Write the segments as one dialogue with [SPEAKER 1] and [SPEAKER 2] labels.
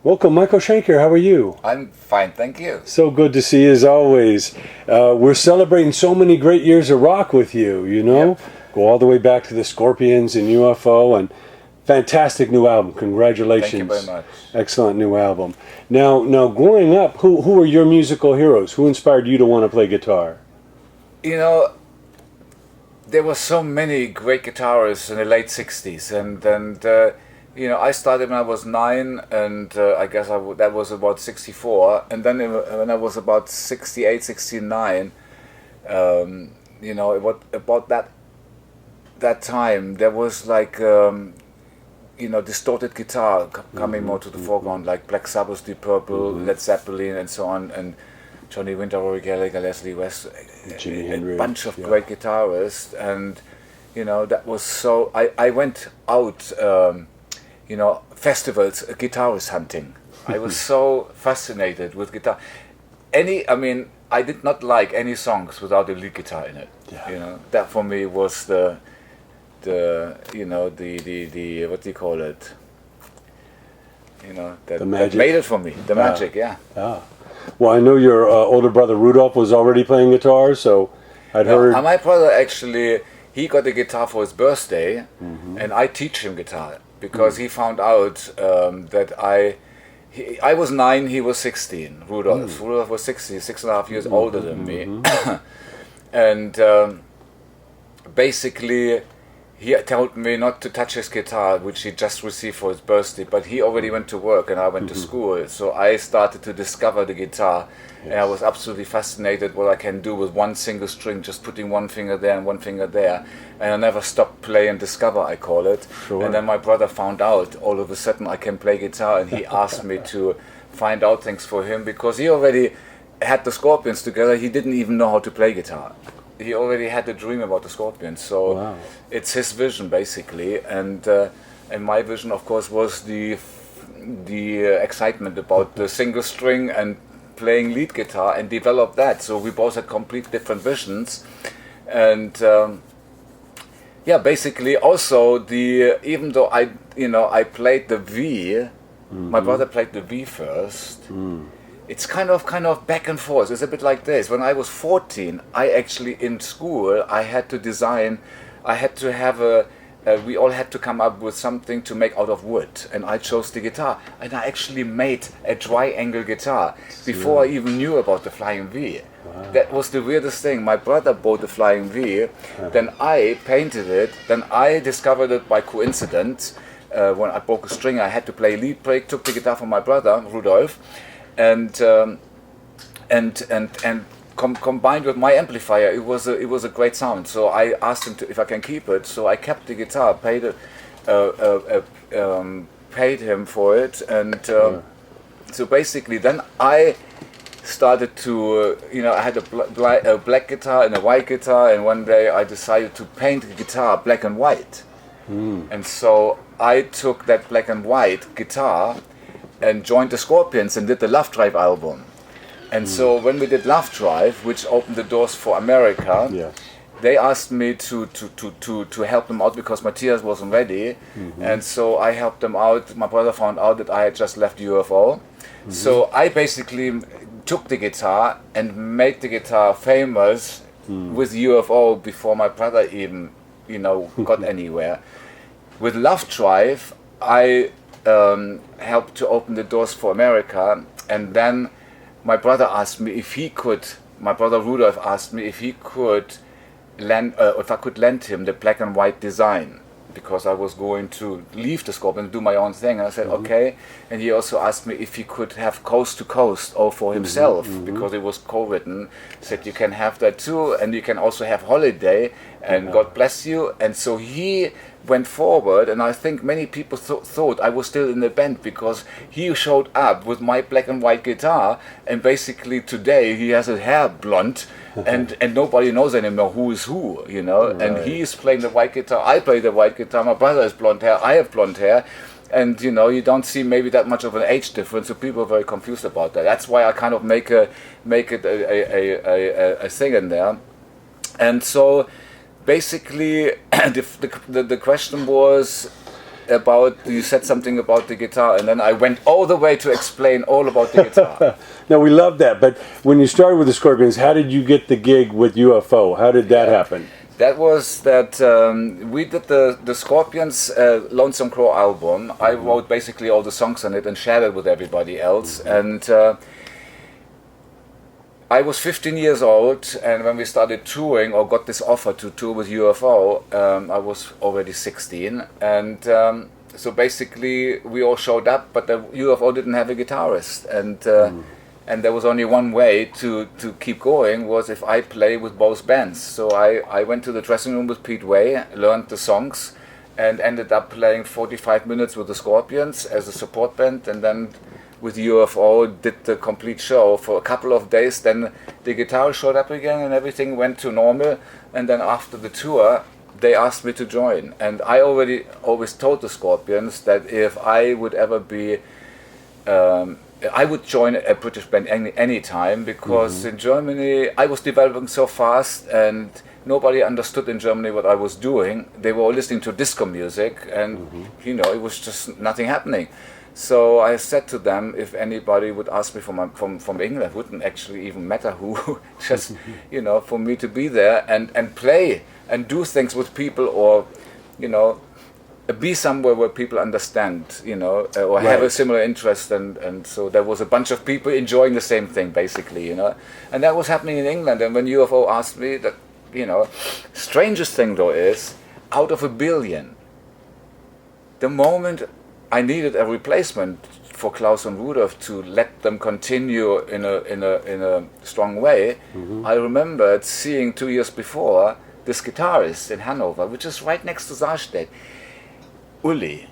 [SPEAKER 1] Welcome, Michael Schenker. How are you?
[SPEAKER 2] I'm fine, thank you.
[SPEAKER 1] So good to see you as always. We're celebrating so many great years of rock with you, you know?
[SPEAKER 2] Yep.
[SPEAKER 1] Go all the way back to the Scorpions and UFO, and fantastic new album. Congratulations.
[SPEAKER 2] Thank you very much.
[SPEAKER 1] Excellent new album. Now, growing up, who were your musical heroes? Who inspired you to want to play guitar?
[SPEAKER 2] You know, there were so many great guitarists in the late 60s, and I started when I was 9, and I guess that was about 64, and then when I was about 68, 69, about that time, there was like, distorted guitar coming more to the foreground, like Black Sabbath, Deep Purple, Led Zeppelin, and so on, and Johnny Winter, Rory Gallagher, Leslie West,
[SPEAKER 1] Jimi
[SPEAKER 2] a
[SPEAKER 1] Hendrix,
[SPEAKER 2] bunch of great guitarists, and that was so. I went out, festivals, guitarist hunting. I was so fascinated with guitar. I did not like any songs without a lead guitar in it.
[SPEAKER 1] Yeah.
[SPEAKER 2] That for me was the what do you call it?
[SPEAKER 1] The magic.
[SPEAKER 2] That made it for me. The magic, yeah.
[SPEAKER 1] Ah. Well, I know your older brother Rudolph was already playing guitar, so I'd heard.
[SPEAKER 2] My brother actually, he got a guitar for his birthday, and I teach him guitar because he found out that I was 9, he was 16. Rudolph was 16, 6.5 years older than me, and basically he told me not to touch his guitar, which he just received for his birthday, but he already went to work and I went to school, so I started to discover the guitar. And I was absolutely fascinated what I can do with one single string, just putting one finger there and one finger there, and I never stopped play and discover, I call it.
[SPEAKER 1] Sure.
[SPEAKER 2] And then my brother found out all of a sudden I can play guitar, and he asked me to find out things for him because he already had the Scorpions together. He didn't even know how to play guitar. He already had a dream about the Scorpions, so
[SPEAKER 1] Wow.
[SPEAKER 2] It's his vision basically, and my vision, of course, was the excitement about the single string and playing lead guitar and develop that. So we both had complete different visions, and basically also even though I played the V, my brother played the V first. It's kind of back and forth. It's a bit like this. When I was 14, I actually, in school, I had to design, I had to have we all had to come up with something to make out of wood. And I chose the guitar. And I actually made a triangle guitar before I even knew about the Flying V.
[SPEAKER 1] Wow.
[SPEAKER 2] That was the weirdest thing. My brother bought the Flying V, then I painted it, then I discovered it by coincidence. When I broke a string, I had to play lead break, took the guitar from my brother, Rudolph, and combined with my amplifier, it was a great sound. So I asked him if I can keep it. So I kept the guitar, paid him for it, and so basically then I started to I had a black guitar and a white guitar, and one day I decided to paint the guitar black and white, and so I took that black and white guitar and joined the Scorpions and did the Love Drive album. And so when we did Love Drive, which opened the doors for America, they asked me to help them out because Matthias wasn't ready. And so I helped them out. My brother found out that I had just left UFO. So I basically took the guitar and made the guitar famous with UFO before my brother even got anywhere. With Love Drive, I helped to open the doors for America, and then my brother asked me if he could. My brother Rudolph asked me if he could if I could lend him the black and white design, because I was going to leave the Scorpions and do my own thing. And I said okay, and he also asked me if he could have Coast to Coast all for himself, because it was co-written. Said you can have that too, and you can also have Holiday and God Bless You. And so he went forward, and I think many people thought I was still in the band because he showed up with my black and white guitar, and basically today he has his hair blonde, and nobody knows anymore who is who,
[SPEAKER 1] Right.
[SPEAKER 2] and he is playing the white guitar, I play the white guitar, my brother has blonde hair, I have blonde hair, and you don't see maybe that much of an age difference, so people are very confused about that. That's why I kind of make it a thing in there. And so basically the question was, you said something about the guitar, and then I went all the way to explain all about the guitar.
[SPEAKER 1] No, we love that. But when you started with the Scorpions, how did you get the gig with UFO? How did that happen?
[SPEAKER 2] That was that we did the Scorpions Lonesome Crow album. I wrote basically all the songs on it and shared it with everybody else. And I was 15 years old, and when we started touring or got this offer to tour with UFO, I was already 16. And so basically we all showed up, but the UFO didn't have a guitarist. And there was only one way to keep going, was if I play with both bands. So I went to the dressing room with Pete Way, learned the songs, and ended up playing 45 minutes with the Scorpions as a support band, and then with UFO did the complete show for a couple of days. Then the guitar showed up again and everything went to normal. And then after the tour, they asked me to join. And I always told the Scorpions that if I would ever be I would join a British band any time, because in Germany I was developing so fast and nobody understood in Germany what I was doing. They were all listening to disco music, and it was just nothing happening. So I said to them, if anybody would ask me from England, it wouldn't actually even matter who, just for me to be there and play and do things with people, or be somewhere where people understand, or have a similar interest, and so there was a bunch of people enjoying the same thing, basically, and that was happening in England. And when UFO asked me, that, strangest thing though is, out of 1 billion, the moment I needed a replacement for Klaus and Rudolph to let them continue in a strong way, I remembered seeing 2 years before this Guitarist in Hanover, which is right next to Saarstedt. Uli,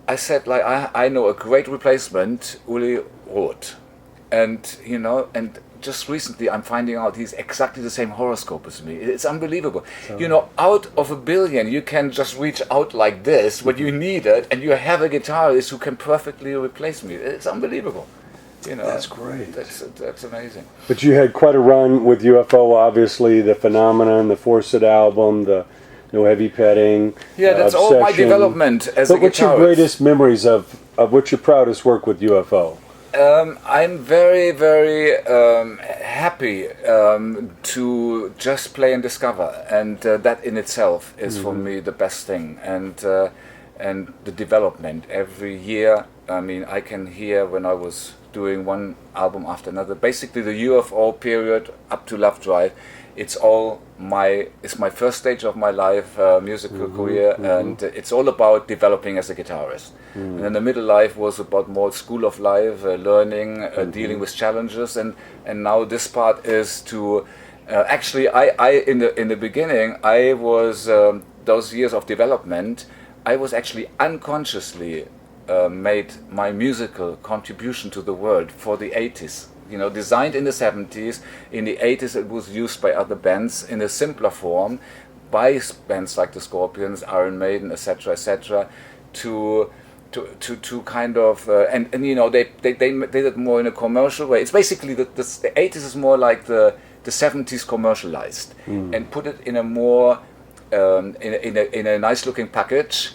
[SPEAKER 2] I said, I know a great replacement, Uli Roth, and and just recently I'm finding out he's exactly the same horoscope as me. It's unbelievable. Out of 1 billion, you can just reach out like this when you need it, and you have a guitarist who can perfectly replace me. It's unbelievable.
[SPEAKER 1] That's great.
[SPEAKER 2] That's amazing.
[SPEAKER 1] But you had quite a run with UFO, obviously, the Phenomenon, the Forced album, the No Heavy Petting.
[SPEAKER 2] Yeah, that's
[SPEAKER 1] Obsession.
[SPEAKER 2] all my development as a guitarist.
[SPEAKER 1] What's your greatest memories of what's your proudest work with UFO?
[SPEAKER 2] I'm very, very happy to just play and discover, and that in itself is for me the best thing. And the development every year. I mean, I can hear when I was doing one album after another. Basically, the UFO period up to Love Drive, it's my first stage of my life, musical career, and it's all about developing as a guitarist. And then the middle life was about more school of life, learning, dealing with challenges, and now this part is to actually I in the beginning I was those years of development, I was actually unconsciously made my musical contribution to the world for the 80s. Designed in the 70s, in the 80s it was used by other bands in a simpler form, by bands like the Scorpions, Iron Maiden, etc., to kind of and they did it more in a commercial way. It's basically the 80s is more like the 70s commercialized, and put it in a more in a nice looking package.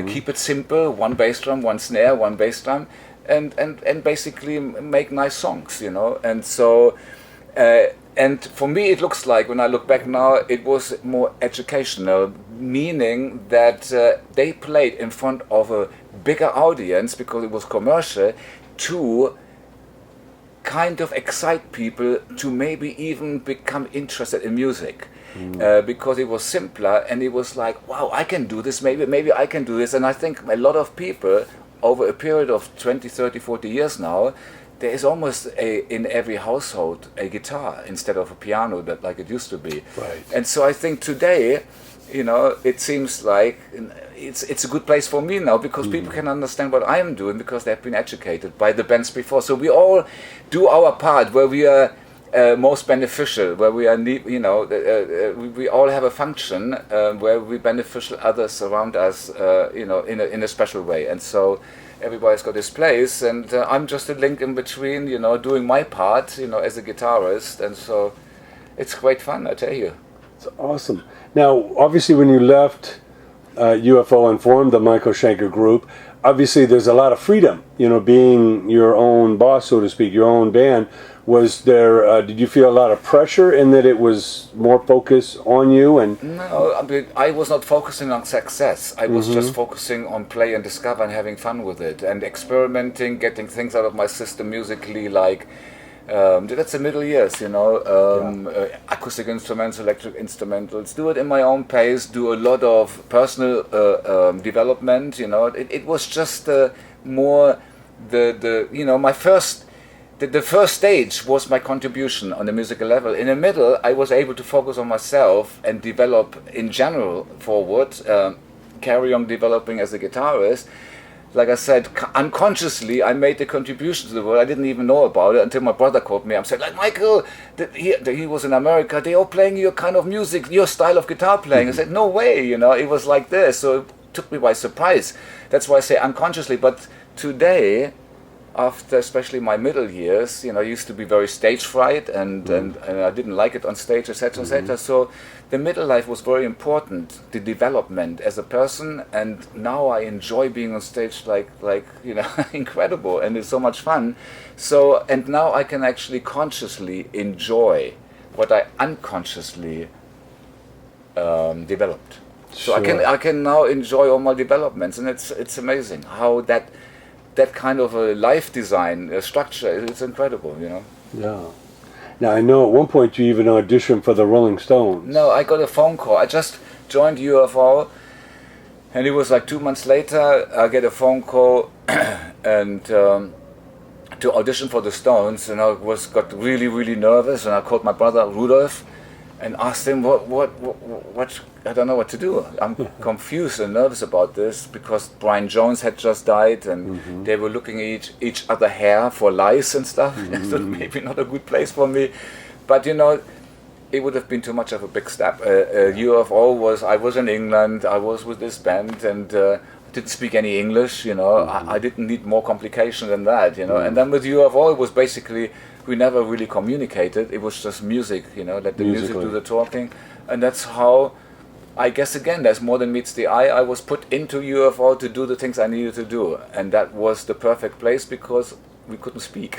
[SPEAKER 2] Keep it simple, one bass drum, one snare, one bass drum, and basically make nice songs, and so and for me it looks like, when I look back now, it was more educational, meaning that they played in front of a bigger audience because it was commercial, to kind of excite people to maybe even become interested in music. Because it was simpler, and it was like, wow, I can do this, maybe I can do this. And I think a lot of people, over a period of 20, 30, 40 years now, there is almost in every household a guitar instead of a piano, that like it used to be.
[SPEAKER 1] Right.
[SPEAKER 2] And so I think today, it seems like it's a good place for me now, because people can understand what I am doing, because they've been educated by the bands before. So we all do our part where we are most beneficial, where we are we all have a function where we beneficial others around us, in a special way. And so everybody's got his place, and I'm just a link in between, doing my part, as a guitarist. And so it's great fun, I tell you.
[SPEAKER 1] It's awesome. Now, obviously, when you left UFO and formed the Michael Schenker group, obviously there's a lot of freedom, being your own boss, so to speak, your own band. Was there, did you feel a lot of pressure in that it was more focus on you? And
[SPEAKER 2] No, I mean, I was not focusing on success. I was just focusing on play and discover and having fun with it and experimenting, getting things out of my system musically, like that's the middle years, acoustic instruments, electric instrumentals. Do it in my own pace. Do a lot of personal development. It was just more my first. The first stage was my contribution on the musical level. In the middle, I was able to focus on myself and develop in general forward, carry on developing as a guitarist. Like I said, unconsciously, I made the contribution to the world. I didn't even know about it until my brother called me. I said, like, Michael, he was in America, they all playing your kind of music, your style of guitar playing. I said, no way, it was like this. So it took me by surprise. That's why I say unconsciously. But today, after especially my middle years, I used to be very stage fright and I didn't like it on stage, etc., etc. So the middle life was very important, the development as a person, and now I enjoy being on stage like incredible, and it's so much fun. So, and now I can actually consciously enjoy what I unconsciously developed. So I can now enjoy all my developments, and it's amazing how that kind of a life design structure, it's incredible,
[SPEAKER 1] Yeah. Now, I know at one point you even auditioned for the Rolling Stones.
[SPEAKER 2] No, I got a phone call. I just joined UFO, and it was like 2 months later, I get a phone call and to audition for the Stones, and I got really, really nervous, and I called my brother Rudolph and asked him what I don't know what to do. I'm confused and nervous about this because Brian Jones had just died, and they were looking at each other hair for lice and stuff. So maybe not a good place for me, but it would have been too much of a big step. UFO I was in England, I was with this band, and I didn't speak any English. I didn't need more complication than that. And then with UFO, it was basically, we never really communicated. It was just music, let the music do the talking. And that's how, I guess, again, there's more than meets the eye. I was put into UFO to do the things I needed to do. And that was the perfect place because we couldn't speak.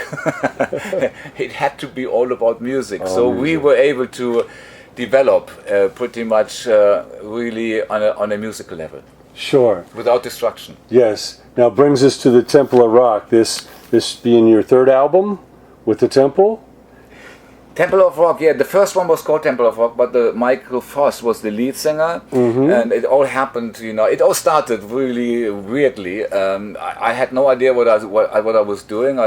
[SPEAKER 2] It had to be all about music. We were able to develop pretty much really on a musical level.
[SPEAKER 1] Sure.
[SPEAKER 2] Without destruction.
[SPEAKER 1] Yes. Now brings us to the Temple of Rock. This being your third album with the Temple?
[SPEAKER 2] Temple of Rock, yeah. The first one was called Temple of Rock, but Michael Voss was the lead singer, and it all happened. It all started really weirdly. I had no idea what I was doing.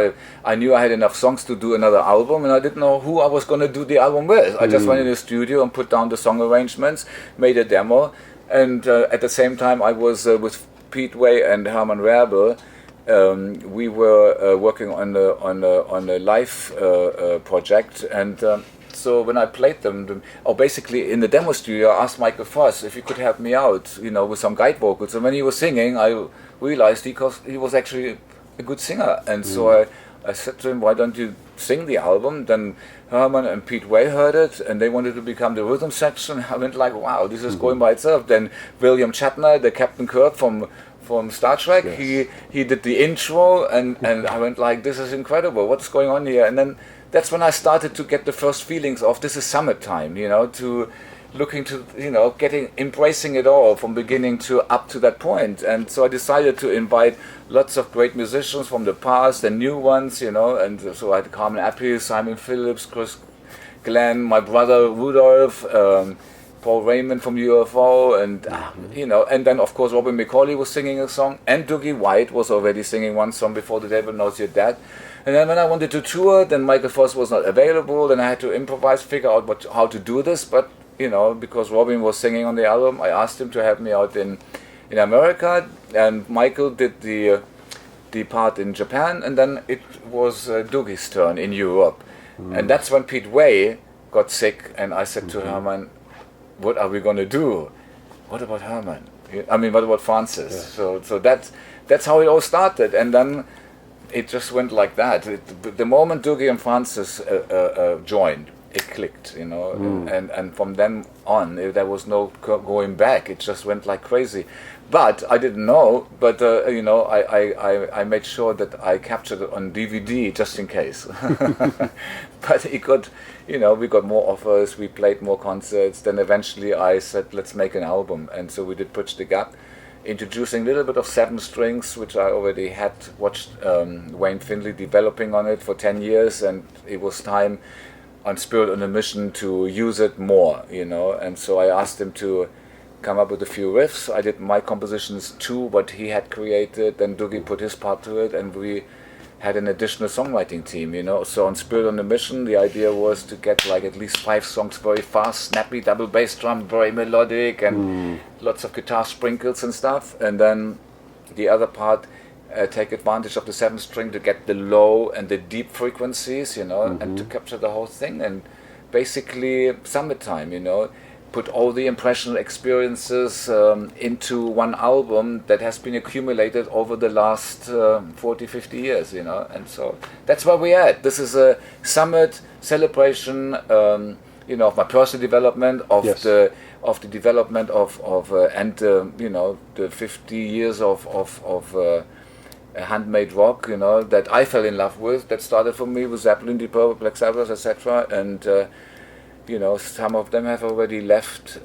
[SPEAKER 2] I knew I had enough songs to do another album, and I didn't know who I was going to do the album with. I just went in the studio and put down the song arrangements, made a demo, and at the same time I was with Pete Way and Herman Werbel. We were working on a live project, and so when I played them, basically in the demo studio, I asked Michael Voss if he could help me out, with some guide vocals. And when he was singing, I realized he was actually a good singer, and so I said to him, "Why don't you sing the album?" Then Herman and Pete Way heard it, and they wanted to become the rhythm section. I went like, "Wow, this is going by itself." Then William Shatner, the Captain Kirk from Star Trek, he did the intro, and I went like, this is incredible, what's going on here? And then that's when I started to get the first feelings of this is summertime, to looking to, embracing it all from beginning to up to that point. And so I decided to invite lots of great musicians from the past and new ones, and so I had Carmen Appice, Simon Phillips, Chris Glenn, my brother Rudolph, Paul Raymond from UFO, and and then of course Robin McCauley was singing a song, and Dougie White was already singing one song before The Devil Knows You're Dead. And then when I wanted to tour, then Michael Voss was not available, then I had to improvise, figure out how to do this, but because Robin was singing on the album, I asked him to help me out in America, and Michael did the part in Japan, and then it was Dougie's turn in Europe. And that's when Pete Way got sick, and I said to Herman, what are we going to do? What about Herman? I mean, what about Francis? Yeah. So that's how it all started, and then it just went like that. The moment Dougie and Francis joined, it clicked, and from then on there was no going back. It just went like crazy. But I didn't know. But I made sure that I captured it on DVD just in case. But it got, we got more offers. We played more concerts. Then eventually I said, let's make an album, and so we did Bridge the Gap, introducing a little bit of 7 strings, which I already had watched Wayne Findlay developing on it for 10 years, and it was time on Spirit on a Mission to use it more, and so I asked him to come up with a few riffs. I did my compositions too, what he had created, then Dougie put his part to it, and we had an additional songwriting team, So on Spirit on a Mission, the idea was to get like at least 5 songs very fast, snappy, double bass drum, very melodic, and lots of guitar sprinkles and stuff. And then the other part, take advantage of the 7th string to get the low and the deep frequencies, and to capture the whole thing. And basically, summertime, put all the impressional experiences into one album that has been accumulated over the last 40, 50 years, and so that's where we're at. This is a summit celebration, of my personal development, of the development of the 50 years of handmade rock, that I fell in love with, that started for me with Zeppelin, INDIEPOWER, Black Sabbath, etc. And some of them have already left,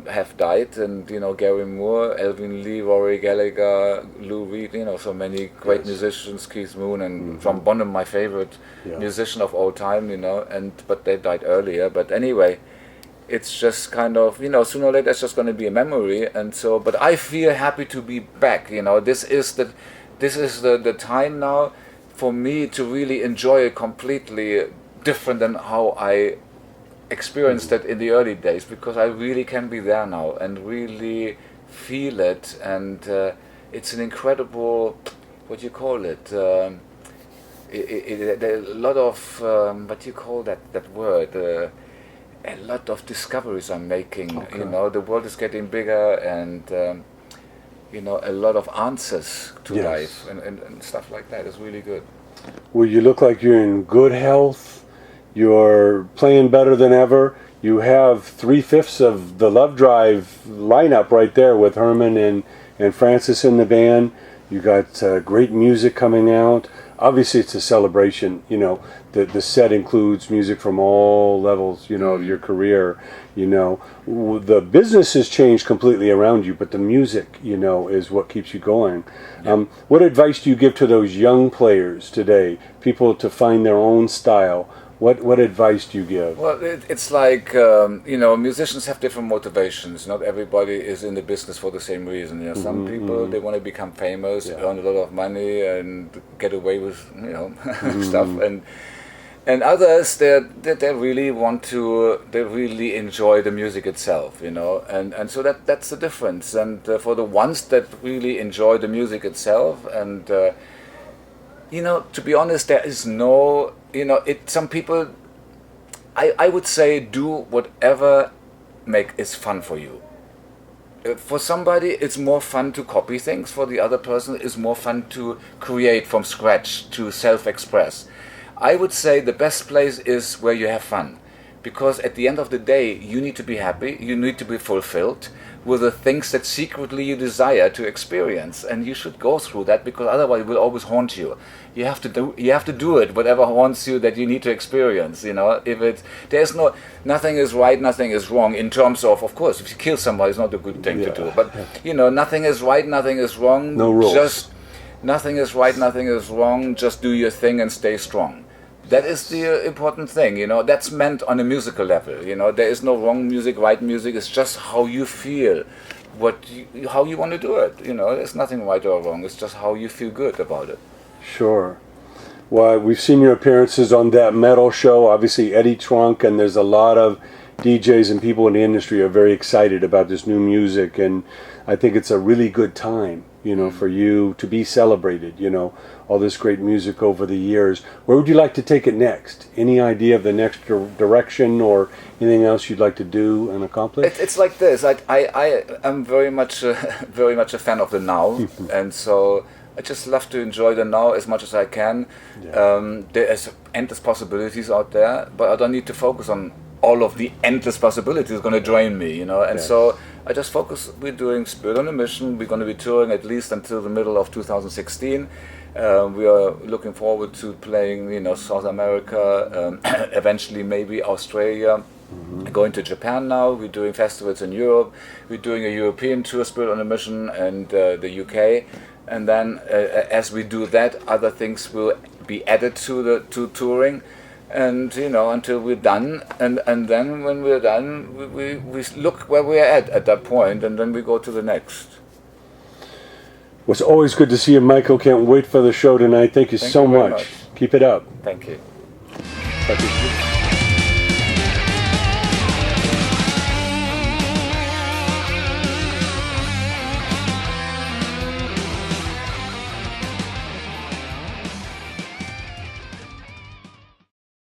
[SPEAKER 2] have died, and Gary Moore, Elvin Lee, Rory Gallagher, Lou Reed, so many great musicians, Keith Moon, and John Bonham, my favorite musician of all time, but they died earlier. But anyway, it's just kind of, sooner or later it's just going to be a memory, and so. But I feel happy to be back. This is the time now for me to really enjoy it completely different than how I experienced it in the early days, because I really can be there now and really feel it, and it's an incredible, what do you call it? There are a lot of what do you call that word? A lot of discoveries I'm making.
[SPEAKER 1] Okay.
[SPEAKER 2] The world is getting bigger, and a lot of answers to life and stuff like that is really good.
[SPEAKER 1] Well, you look like you're in good health. You're playing better than ever. You have 3/5 of the Love Drive lineup right there with Herman and Francis in the band. You got great music coming out. Obviously, it's a celebration. The set includes music from all levels, of your career. The business has changed completely around you, but the music, is what keeps you going. Yeah. What advice do you give to those young players today, people to find their own style? What advice do you give?
[SPEAKER 2] Well, it's like, musicians have different motivations. Not everybody is in the business for the same reason. Some people, they want to become famous, earn a lot of money, and get away with, stuff. And others, they really want to, they really enjoy the music itself, And so that's the difference. And for the ones that really enjoy the music itself, and to be honest, there is no, some people, I would say, do whatever is fun for you. For somebody, it's more fun to copy things. For the other person, it's more fun to create from scratch, to self-express. I would say the best place is where you have fun. Because at the end of the day, you need to be happy, you need to be fulfilled with the things that secretly you desire to experience, and you should go through that, because otherwise it will always haunt you. You have to do it, whatever haunts you that you need to experience. If nothing is right, nothing is wrong, in terms of course, if you kill somebody, it's not a good thing to do. But nothing is right, nothing is wrong.
[SPEAKER 1] No rules.
[SPEAKER 2] Just nothing is right, nothing is wrong. Just do your thing and stay strong. That is the important thing, That's meant on a musical level, There is no wrong music, right music. It's just how you feel, how you want to do it, There's nothing right or wrong. It's just how you feel good about it.
[SPEAKER 1] Sure. Well, we've seen your appearances on that metal show. Obviously, Eddie Trunk, and there's a lot of DJs and people in the industry are very excited about this new music, and I think it's a really good time, for you to be celebrated, all this great music over the years. Where would you like to take it next? Any idea of the next direction or anything else you'd like to do and accomplish?
[SPEAKER 2] It's like this. I am very much a fan of the now, and so I just love to enjoy the now as much as I can. There is endless possibilities out there, but I don't need to focus on all of the endless possibilities is going to drain me, you know. And
[SPEAKER 1] Yes.
[SPEAKER 2] so I just focus. We're doing Spirit on a Mission. We're going to be touring at least until the middle of 2016. We are looking forward to playing, you know, South America, eventually maybe Australia. Going to Japan now. We're doing festivals in Europe. We're doing a European tour, Spirit on a Mission, and the UK. And then, as we do that, other things will be added to touring. And you know, until we're done, and then when we're done, we look where we're at that point, and then we go to the next.
[SPEAKER 1] Well, it's always good to see you, Michael. Can't wait for the show tonight. Thank you
[SPEAKER 2] Thank
[SPEAKER 1] so
[SPEAKER 2] you very
[SPEAKER 1] much.
[SPEAKER 2] much.
[SPEAKER 1] Keep it up.
[SPEAKER 2] Thank you.
[SPEAKER 1] Talk to you soon.